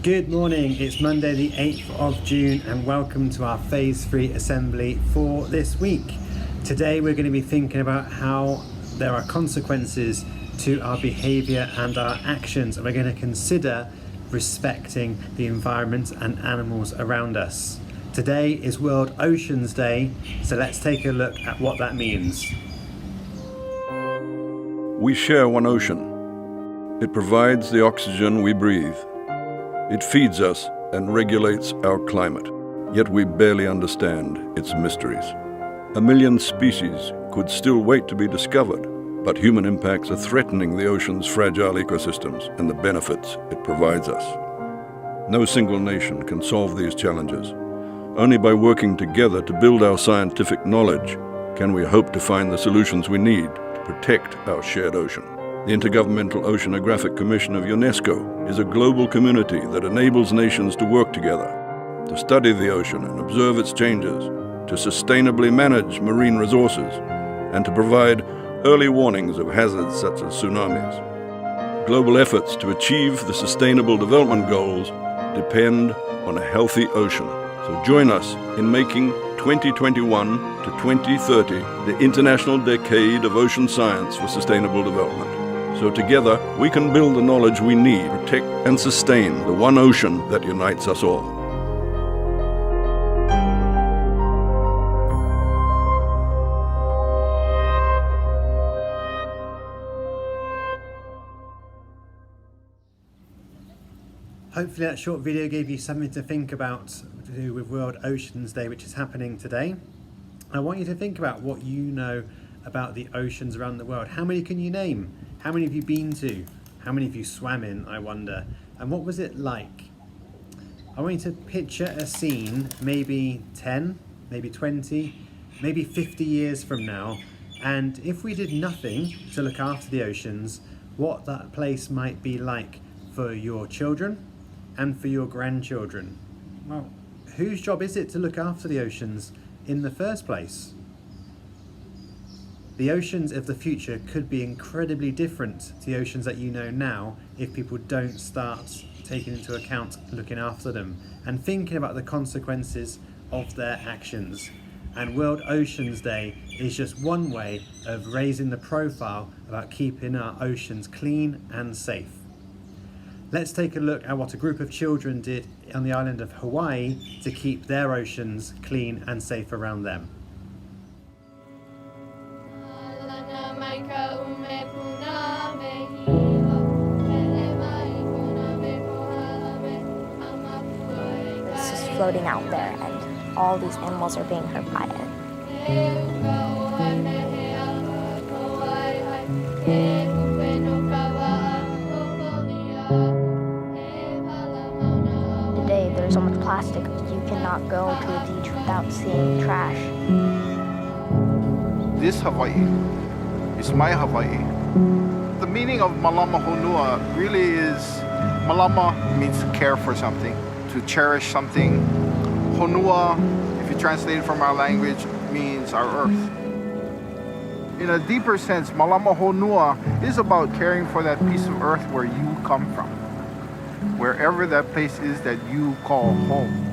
Good morning, it's Monday the 8th of June and welcome to our Phase 3 Assembly for this week. Today we're going to be thinking about how there are consequences to our behaviour and our actions, and we're going to consider respecting the environment and animals around us. Today is World Oceans Day, so let's take a look at what that means. We share one ocean. It provides the oxygen we breathe. It feeds us and regulates our climate, yet we barely understand its mysteries. 1 million species could still wait to be discovered, but human impacts are threatening the ocean's fragile ecosystems and the benefits it provides us. No single nation can solve these challenges. Only by working together to build our scientific knowledge can we hope to find the solutions we need to protect our shared ocean. The Intergovernmental Oceanographic Commission of UNESCO is a global community that enables nations to work together, to study the ocean and observe its changes, to sustainably manage marine resources, and to provide early warnings of hazards such as tsunamis. Global efforts to achieve the Sustainable Development Goals depend on a healthy ocean. So join us in making 2021 to 2030 the International Decade of Ocean Science for Sustainable Development. So together, we can build the knowledge we need to protect and sustain the one ocean that unites us all. Hopefully that short video gave you something to think about to do with World Oceans Day, which is happening today. I want you to think about what you know about the oceans around the world. How many can you name? How many have you been to? How many have you swam in, I wonder? And what was it like? I want you to picture a scene, maybe 10, maybe 20, maybe 50 years from now. And if we did nothing to look after the oceans, what that place might be like for your children and for your grandchildren. Well, whose job is it to look after the oceans in the first place? The oceans of the future could be incredibly different to the oceans that you know now if people don't start taking into account looking after them and thinking about the consequences of their actions. And World Oceans Day is just one way of raising the profile about keeping our oceans clean and safe. Let's take a look at what a group of children did on the island of Hawaii to keep their oceans clean and safe around them. It's just floating out there and all these animals are being hurt by it. Today there's so much plastic you cannot go to the beach without seeing trash. This Hawaii is my Hawaii. The meaning of Malama Honua really is, Malama means to care for something, to cherish something. Honua, if you translate it from our language, means our earth. In a deeper sense, Malama Honua is about caring for that piece of earth where you come from, wherever that place is that you call home.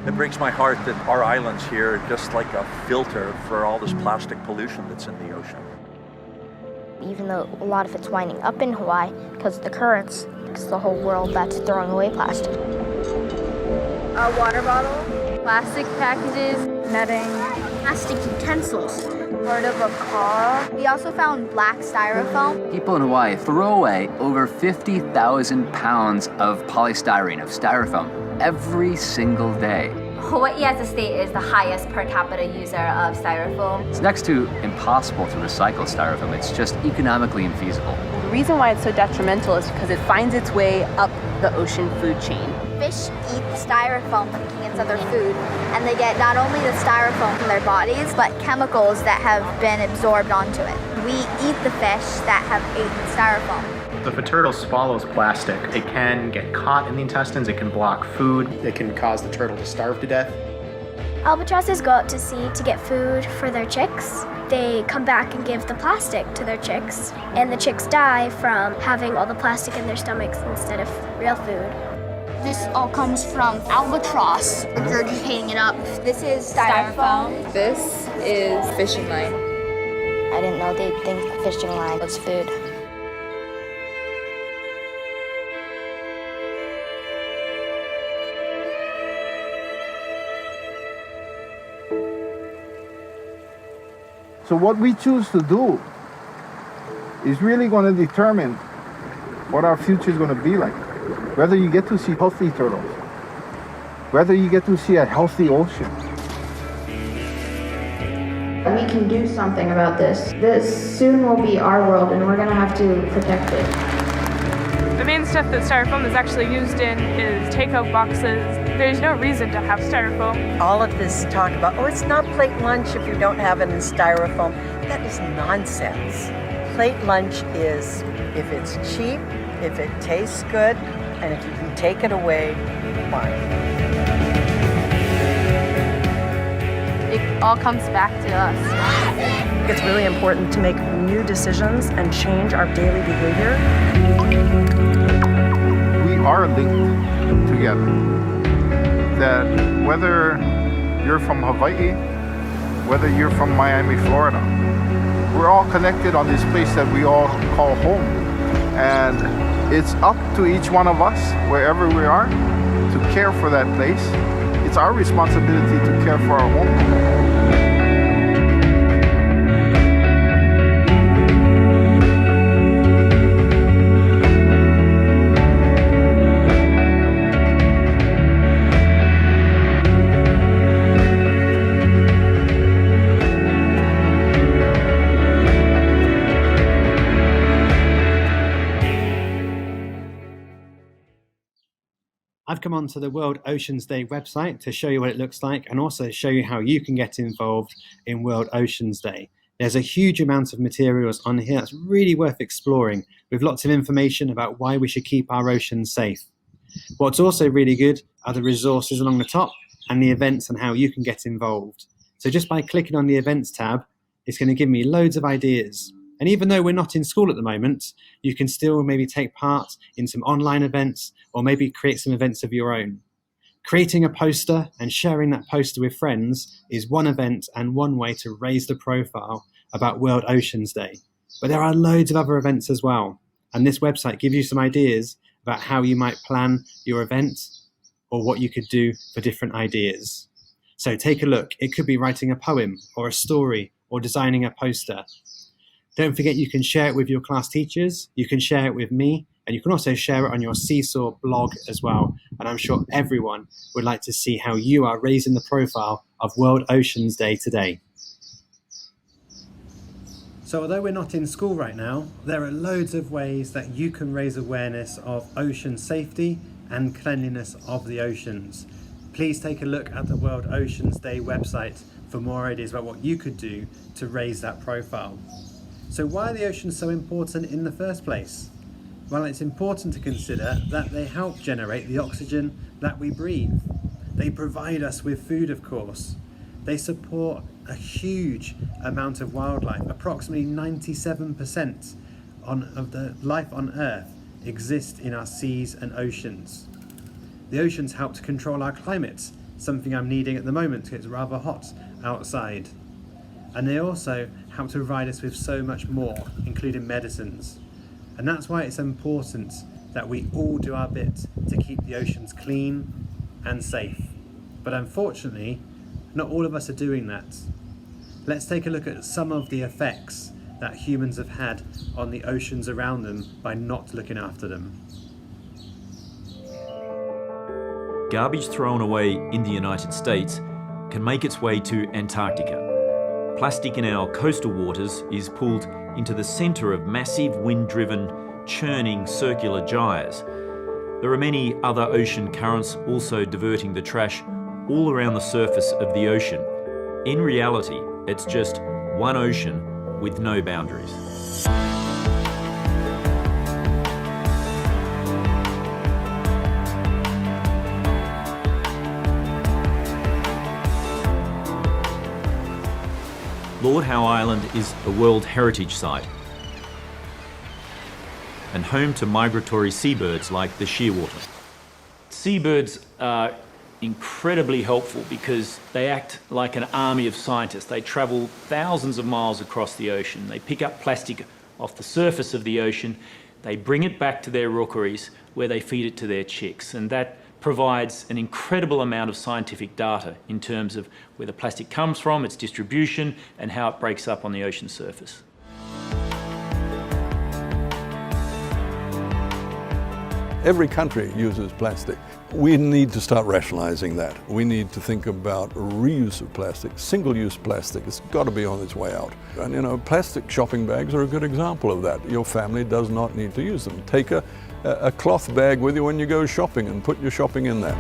It breaks my heart that our islands here are just like a filter for all this plastic pollution that's in the ocean. Even though a lot of it's winding up in Hawaii because of the currents, it's the whole world that's throwing away plastic. A water bottle, plastic packages, netting, Plastic utensils. part of a car. We also found black styrofoam. People in Hawaii throw away over 50,000 pounds of polystyrene, of styrofoam, every single day. Hawaii as a state is the highest per capita user of styrofoam. It's next to impossible to recycle styrofoam. It's just economically infeasible. The reason why it's so detrimental is because it finds its way up the ocean food chain. Fish eat styrofoam thinking it's other food, and they get not only the styrofoam from their bodies, but chemicals that have been absorbed onto it. We eat the fish that have eaten styrofoam. If a turtle swallows plastic, it can get caught in the intestines, it can block food, it can cause the turtle to starve to death. Albatrosses go out to sea to get food for their chicks. They come back and give the plastic to their chicks, and the chicks die from having all the plastic in their stomachs instead of real food. This all comes from albatross regurgitating it up. This is styrofoam. This is fishing line. I didn't know they'd think fishing line was food. So what we choose to do is really going to determine what our future is going to be like. Whether you get to see healthy turtles, whether you get to see a healthy ocean. We can do something about this. This soon will be our world and we're gonna have to protect it. The main stuff that styrofoam is actually used in is takeout boxes. There's no reason to have styrofoam. All of this talk about, oh, it's not plate lunch if you don't have it in styrofoam. That is nonsense. Plate lunch is if it's cheap, if it tastes good, and if you can take it away, fine. It all comes back to us. It's really important to make new decisions and change our daily behavior. We are linked together. That whether you're from Hawaii, whether you're from Miami, Florida, we're all connected on this place that we all call home. And it's up to each one of us, wherever we are, to care for that place. It's our responsibility to care for our home. I've come onto the World Oceans Day website to show you what it looks like and also show you how you can get involved in World Oceans Day. There's a huge amount of materials on here that's really worth exploring, with lots of information about why we should keep our oceans safe. What's also really good are the resources along the top and the events and how you can get involved. So just by clicking on the events tab, it's going to give me loads of ideas. And even though we're not in school at the moment, you can still maybe take part in some online events or maybe create some events of your own. Creating a poster and sharing that poster with friends is one event and one way to raise the profile about World Oceans Day. But there are loads of other events as well. And this website gives you some ideas about how you might plan your event or what you could do for different ideas. So take a look. It could be writing a poem or a story or designing a poster. Don't forget you can share it with your class teachers, you can share it with me, and you can also share it on your Seesaw blog as well. And I'm sure everyone would like to see how you are raising the profile of World Oceans Day today. So although we're not in school right now, there are loads of ways that you can raise awareness of ocean safety and cleanliness of the oceans. Please take a look at the World Oceans Day website for more ideas about what you could do to raise that profile. So why are the oceans so important in the first place? Well, it's important to consider that they help generate the oxygen that we breathe. They provide us with food, of course. They support a huge amount of wildlife. Approximately 97% of the life on Earth exists in our seas and oceans. The oceans help to control our climate, something I'm needing at the moment because it's rather hot outside. And they also help to provide us with so much more, including medicines. And that's why it's important that we all do our bit to keep the oceans clean and safe. But unfortunately, not all of us are doing that. Let's take a look at some of the effects that humans have had on the oceans around them by not looking after them. Garbage thrown away in the United States can make its way to Antarctica. Plastic in our coastal waters is pulled into the centre of massive wind-driven, churning circular gyres. There are many other ocean currents also diverting the trash all around the surface of the ocean. In reality, it's just one ocean with no boundaries. Lord Howe Island is a World Heritage Site and home to migratory seabirds like the shearwater. Seabirds are incredibly helpful because they act like an army of scientists. They travel thousands of miles across the ocean. They pick up plastic off the surface of the ocean. They bring it back to their rookeries where they feed it to their chicks. And that provides an incredible amount of scientific data in terms of where the plastic comes from, its distribution, and how it breaks up on the ocean surface. Every country uses plastic. We need to start rationalizing that. We need to think about reuse of plastic, single-use plastic. It's got to be on its way out. And you know, plastic shopping bags are a good example of that. Your family does not need to use them. Take a cloth bag with you when you go shopping and put your shopping in there.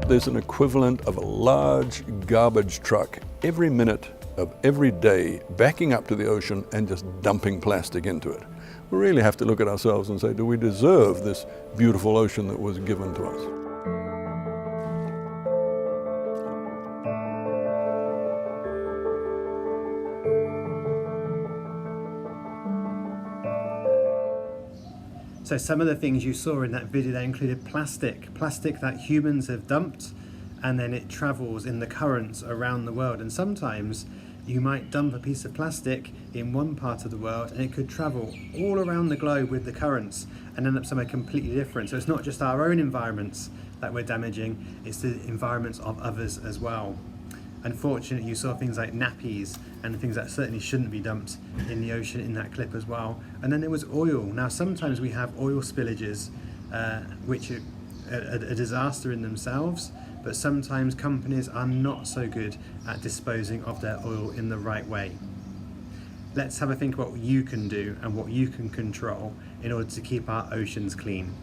There's an equivalent of a large garbage truck every minute of every day backing up to the ocean and just dumping plastic into it. We really have to look at ourselves and say, do we deserve this beautiful ocean that was given to us? So some of the things you saw in that video, they included plastic that humans have dumped, and then it travels in the currents around the world. And sometimes you might dump a piece of plastic in one part of the world and it could travel all around the globe with the currents and end up somewhere completely different. So it's not just our own environments that we're damaging, it's the environments of others as well. Unfortunately, you saw things like nappies and things that certainly shouldn't be dumped in the ocean in that clip as well. And then there was oil. Now, sometimes we have oil spillages, which are a disaster in themselves, but sometimes companies are not so good at disposing of their oil in the right way. Let's have a think about what you can do and what you can control in order to keep our oceans clean.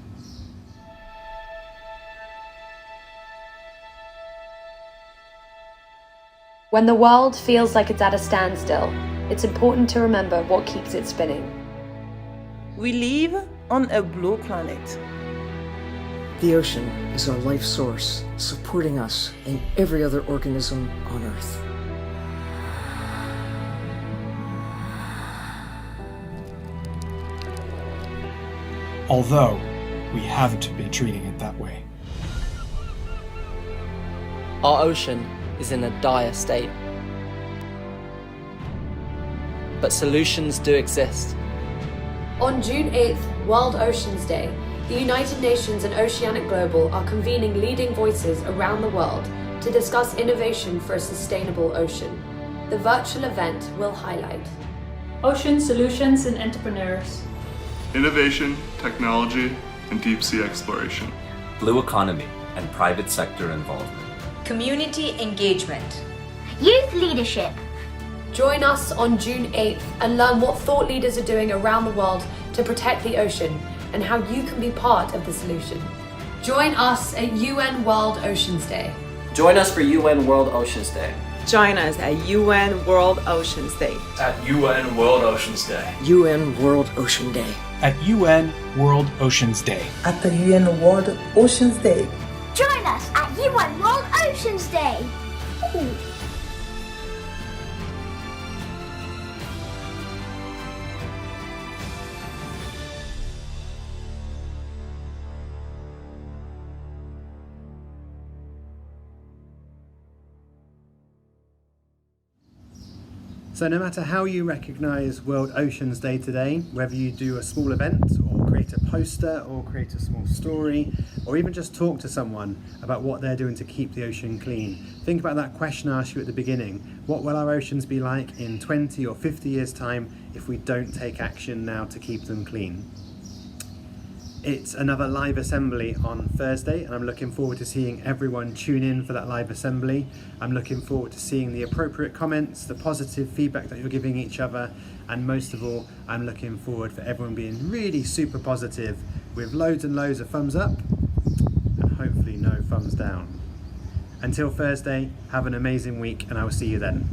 When the world feels like it's at a standstill, it's important to remember what keeps it spinning. We live on a blue planet. The ocean is our life source, supporting us and every other organism on Earth. Although we haven't been treating it that way. Our ocean is in a dire state. But solutions do exist. On June 8th, World Oceans Day, the United Nations and Oceanic Global are convening leading voices around the world to discuss innovation for a sustainable ocean. The virtual event will highlight ocean solutions and entrepreneurs, innovation, technology, and deep sea exploration, blue economy and private sector involvement, community engagement, youth leadership. Join us on June 8th and learn what thought leaders are doing around the world to protect the ocean and how you can be part of the solution. Join us at UN World Oceans Day. Join us for UN World Oceans Day. Join us at UN World Oceans Day. At UN World Oceans Day. UN World Ocean Day. At UN World Oceans Day. At the UN World Oceans Day. Join us at UN World Oceans Day. Ooh. So no matter how you recognise World Oceans Day today, whether you do a small event or create a poster or create a small story or even just talk to someone about what they're doing to keep the ocean clean, think about that question I asked you at the beginning. What will our oceans be like in 20 or 50 years time if we don't take action now to keep them clean? It's another live assembly on Thursday and I'm looking forward to seeing everyone tune in for that live assembly. I'm looking forward to seeing the appropriate comments, the positive feedback that you're giving each other, and most of all, I'm looking forward for everyone being really super positive with loads and loads of thumbs up and hopefully no thumbs down. Until Thursday, have an amazing week and I will see you then.